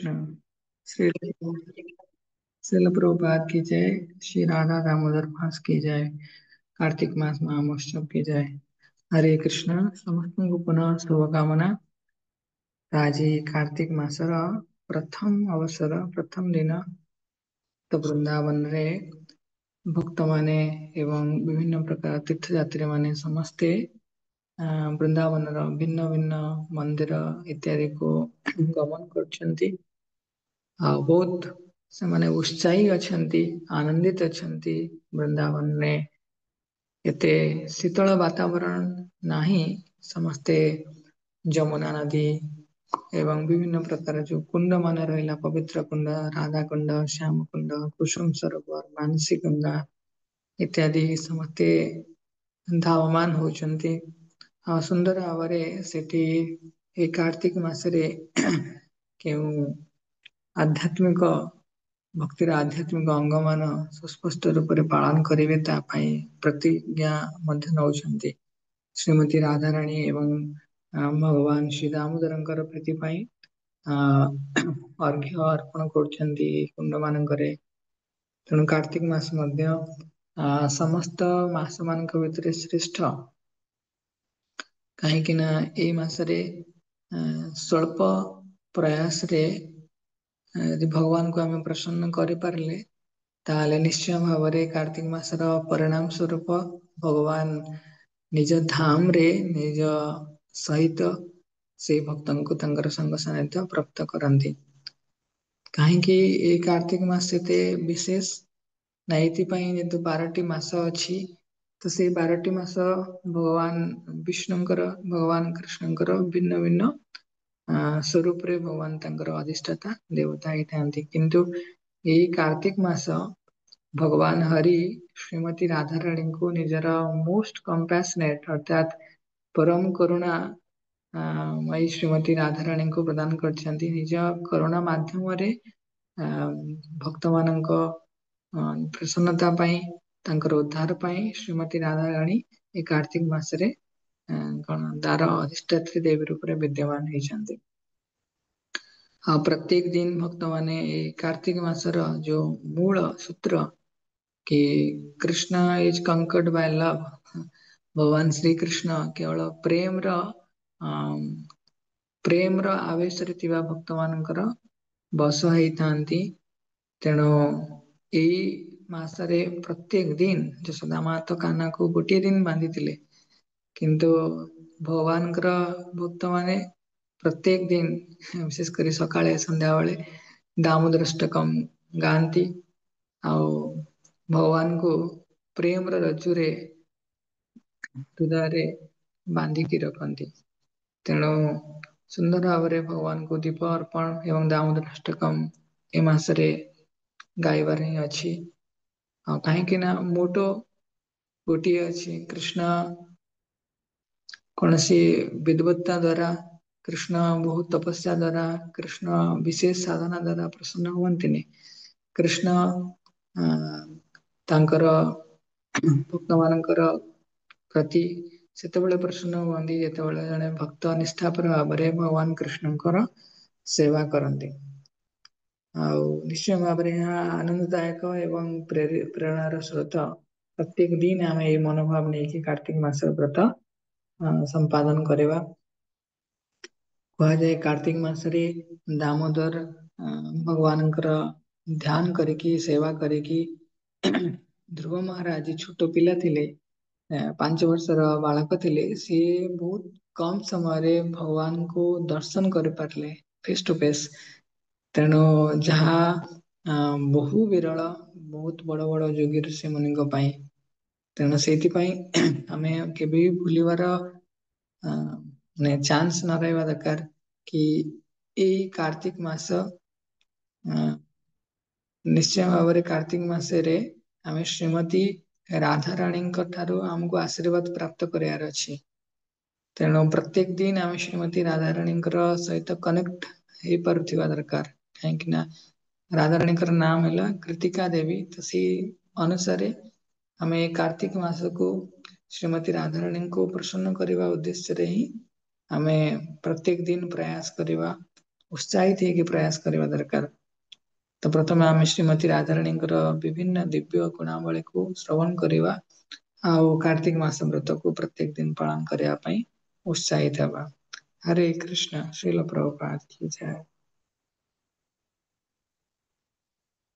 कृष्ण। श्री श्रील प्रभुपाद की जय। श्री राधा दामोदर मास की जय। कार्तिक मास महामहोत्सव की जय। हरे कृष्ण। ସମସ୍ତଙ୍କୁ ପୁନଃ ଶୁଭକାମନା। ଆଜି कार्तिक ମାସର ପ୍ରଥମ ଅବସର, ପ୍ରଥମ ଦିନ। ତ ବୃନ୍ଦାବନରେ ଭକ୍ତମାନେ ଏବଂ ବିଭିନ୍ନ ପ୍ରକାର ତୀର୍ଥଯାତ୍ରୀ ମାନେ ସମସ୍ତେ ବୃନ୍ଦାବନର ଭିନ୍ନ ଭିନ୍ନ ମନ୍ଦିର ଇତ୍ୟାଦିକୁ ଗମନ କରୁଛନ୍ତି। ଆଉ ବହୁତ ସେମାନେ ଉତ୍ସାହୀ ଅଛନ୍ତି, ଆନନ୍ଦିତ ଅଛନ୍ତି। ବୃନ୍ଦାବନରେ ଏତେ ଶୀତଳ ବାତାବରଣ ନାହିଁ। ସମସ୍ତେ ଯମୁନା ନଦୀ ଏବଂ ବିଭିନ୍ନ ପ୍ରକାର ଯୋଉ କୁଣ୍ଡ ମାନ ରହିଲା, ପବିତ୍ର କୁଣ୍ଡ, ରାଧା କୁଣ୍ଡ, ଶ୍ୟାମ କୁଣ୍ଡ, କୁସୁମ ସରୋବର, ମାନସୀ ଗଙ୍ଗା ଇତ୍ୟାଦି ସମସ୍ତେ ଧାବମାନ ହଉଛନ୍ତି। ଆଉ ସୁନ୍ଦର ଭାବରେ ସେଠି ଏଇ କାର୍ତ୍ତିକ ମାସରେ କେଉଁ ଆଧ୍ୟାତ୍ମିକ ଭକ୍ତିର ଆଧ୍ୟାତ୍ମିକ ଅଙ୍ଗମାନ ସୁସ୍ପଷ୍ଟ ରୂପରେ ପାଳନ କରିବେ ତା ପାଇଁ ପ୍ରତିଜ୍ଞା ମଧ୍ୟ ନଉଛନ୍ତି। ଶ୍ରୀମତୀ ରାଧାରାଣୀ ଏବଂ ଭଗବାନ ଶ୍ରୀ ଦାମୋଦରଙ୍କର ପ୍ରୀତି ପାଇଁ ଅର୍ଘ୍ୟ ଅର୍ପଣ କରୁଛନ୍ତି କୁଣ୍ଡ ମାନଙ୍କରେ। ତେଣୁ କାର୍ତ୍ତିକ ମାସ ମଧ୍ୟ ସମସ୍ତ ମାସ ମାନଙ୍କ ଭିତରେ ଶ୍ରେଷ୍ଠ। କାହିଁକି ନା ଏଇ ମାସରେ ସ୍ୱଳ୍ପ ପ୍ରୟାସରେ ଯଦି ଭଗବାନଙ୍କୁ ଆମେ ପ୍ରସନ୍ନ କରିପାରିଲେ, ତାହେଲେ ନିଶ୍ଚୟ ଭାବରେ କାର୍ତ୍ତିକ ମାସର ପରିଣାମ ସ୍ୱରୂପ ଭଗବାନ ନିଜ ଧାମ ରେ ନିଜ ସହିତ ସେଇ ଭକ୍ତଙ୍କୁ ତାଙ୍କର ସଙ୍ଗ ସାନିଧ୍ୟ ପ୍ରାପ୍ତ କରନ୍ତି। କାହିଁକି ଏଇ କାର୍ତ୍ତିକ ମାସ ଏତେ ବିଶେଷ? ନା ଏଇଥିପାଇଁ ଯେହେତୁ 12ଟି ମାସ ଅଛି, ତ ସେଇ 12ଟି ମାସ ଭଗବାନ ବିଷ୍ଣୁଙ୍କର, ଭଗବାନ କୃଷ୍ଣଙ୍କର ଭିନ୍ନ ଭିନ୍ନ ସ୍ୱରୂପରେ ଭଗବାନ ତାଙ୍କର ଅଧିଷ୍ଠାତା ଦେବତା ହେଇଥାନ୍ତି। କିନ୍ତୁ ଏଇ କାର୍ତ୍ତିକ ମାସ ଭଗବାନ ହରି ଶ୍ରୀମତୀ ରାଧାରାଣୀଙ୍କୁ ନିଜର ମୋଷ୍ଟ କମ୍ପାସନେଟ ଅର୍ଥାତ ପରମ କରୁଣା ମୟୀ ଶ୍ରୀମତୀ ରାଧାରାଣୀଙ୍କୁ ପ୍ରଦାନ କରିଛନ୍ତି। ନିଜ କରୁଣା ମାଧ୍ୟମରେ ଭକ୍ତମାନଙ୍କ ପ୍ରସନ୍ନତା ପାଇଁ, ତାଙ୍କର ଉଦ୍ଧାର ପାଇଁ ଶ୍ରୀମତୀ ରାଧାରାଣୀ ଏ କାର୍ତ୍ତିକ ମାସରେ ଦାର ଅଧିଷ୍ଠାତ୍ରୀ ଦେବୀ ରୂପରେ ବିଦ୍ୟମାନ ହେଇଛନ୍ତି। ଆଉ ପ୍ରତ୍ୟେକ ଦିନ ଭକ୍ତ ମାନେ ଏଇ କାର୍ତ୍ତିକ ମାସର ଯୋଉ ମୂଳ ସୂତ୍ର କି କୃଷ୍ଣ ଇଜ କଙ୍କର୍ଡ ବାୟ ଲଭ, ଭଗବାନ ଶ୍ରୀକୃଷ୍ଣ କେବଳ ପ୍ରେମର ଆବେଶରେ ଥିବା ଭକ୍ତ ମାନଙ୍କର ବଶ ହେଇଥାନ୍ତି। ତେଣୁ ଏଇ ମାସରେ ପ୍ରତ୍ୟେକ ଦିନ ଯଶୋଦା ମା ତ କାହ୍ନାକୁ ଗୋଟିଏ ଦିନ ବାନ୍ଧିଥିଲେ, କିନ୍ତୁ ଭଗବାନଙ୍କର ଭକ୍ତ ମାନେ ପ୍ରତ୍ୟେକ ଦିନ ବିଶେଷ କରି ସକାଳେ ସନ୍ଧ୍ୟାବେଳେ ଦାମୋଦରାଷ୍ଟକମ୍ ଗାଆନ୍ତି ଆଉ ଭଗବାନଙ୍କୁ ପ୍ରେମର ରଜ୍ଜୁରେ ହୃଦୟରେ ବାନ୍ଧିକି ରଖନ୍ତି। ତେଣୁ ସୁନ୍ଦର ଭାବରେ ଭଗବାନଙ୍କୁ ଦୀପ ଅର୍ପଣ ଏବଂ ଦାମୋଦରାଷ୍ଟକମ୍ ଏ ମାସରେ ଗାଇବାରେ ହିଁ ଅଛି। ଆଉ କାହିଁକି ନା ମୋଟୋ ଗୋଟିଏ ଅଛି, କୃଷ୍ଣ କୌଣସି ବିଦବତ୍ତା ଦ୍ଵାରା, କୃଷ୍ଣ ବହୁତ ତପସ୍ୟା ଦ୍ଵାରା, କୃଷ୍ଣ ବିଶେଷ ସାଧନା ଦ୍ଵାରା ପ୍ରସନ୍ନ ହୁଅନ୍ତିନି। କୃଷ୍ଣ ତାଙ୍କର ଭକ୍ତ ମାନଙ୍କର ପ୍ରତି ସେତେବେଳେ ପ୍ରସନ୍ନ ହୁଅନ୍ତି ଯେତେବେଳେ ଜଣେ ଭକ୍ତ ନିଷ୍ଠାପର ଭାବରେ ଭଗବାନ କୃଷ୍ଣଙ୍କର ସେବା କରନ୍ତି। ଆଉ ନିଶ୍ଚୟ ଭାବରେ ଏହା ଆନନ୍ଦଦାୟକ ଏବଂ ପ୍ରେରଣାର ସ୍ରୋତ। ପ୍ରତ୍ୟେକ ଦିନ ଆମେ ଏଇ ମନୋଭାବ ନେଇକି କାର୍ତ୍ତିକ ମାସ ବ୍ରତ ସମ୍ପାଦନ କରିବା। କୁହାଯାଏ କାର୍ତ୍ତିକ ମାସରେ ଦାମୋଦର ଭଗବାନଙ୍କର ଧ୍ୟାନ କରିକି, ସେବା କରିକି ଧ୍ରୁବ ମହାରାଜ ଛୋଟ ପିଲା ଥିଲେ, 5 ବର୍ଷର ବାଳକ ଥିଲେ, ସିଏ ବହୁତ କମ ସମୟରେ ଭଗବାନଙ୍କୁ ଦର୍ଶନ କରିପାରିଲେ ଫେସ ଟୁ ଫେସ। ତେଣୁ ଯାହା ବହୁ ବିରଳ, ବହୁତ ବଡ ବଡ ଯୋଗୀ ଋଷି ମୁନିଙ୍କ ପାଇଁ। ତେଣୁ ସେଇଥିପାଇଁ ଆମେ କେବେ ବି ଭୁଲିବାର ମାନେ ଚାନ୍ସ ନ ରହିବା ଦରକାର କି ଏଇ କାର୍ତ୍ତିକ ମାସ ନିଶ୍ଚୟ ଭାବରେ କାର୍ତ୍ତିକ ମାସରେ ଆମେ ଶ୍ରୀମତୀ ରାଧାରାଣୀଙ୍କ ଠାରୁ ଆମକୁ ଆଶୀର୍ବାଦ ପ୍ରାପ୍ତ କରିବାର ଅଛି। ତେଣୁ ପ୍ରତ୍ୟେକ ଦିନ ଆମେ ଶ୍ରୀମତୀ ରାଧାରାଣୀଙ୍କର ସହିତ କନେକ୍ଟ ହେଇପାରୁଥିବା ଦରକାର। କାହିଁକି ନା ରାଧାରାଣୀଙ୍କର ନାମ ହେଲା କୃତିକା ଦେବୀ, ତ ସେଇ ଅନୁସାରେ ଆମେ ଏଇ କାର୍ତ୍ତିକ ମାସକୁ ଶ୍ରୀମତୀ ରାଧାରାଣୀଙ୍କୁ ପ୍ରସନ୍ନ କରିବା ଉଦ୍ଦେଶ୍ୟରେ ହିଁ ଆମେ ପ୍ରତ୍ୟେକ ଦିନ ପ୍ରୟାସ କରିବା, उत्साहित ହେଇକି ପ୍ରୟାସ କରିବା ଦରକାର। ତ ପ୍ରଥମେ ଆମେ ଶ୍ରୀମତୀ ରାଧାରାଣୀଙ୍କର ବିଭିନ୍ନ ଦିବ୍ୟ ଗୁଣାବଳୀକୁ ଶ୍ରବଣ କରିବା ଆଉ କାର୍ତ୍ତିକ ମାସ ବ୍ରତକୁ ପ୍ରତ୍ୟେକ ଦିନ ପାଳନ କରିବା ପାଇଁ ଉତ୍ସାହିତ ହେବା। ହରେ କୃଷ୍ଣ ଶ୍ରୀଲ ପ୍ରଭୁପାଦ କି ଜୟ।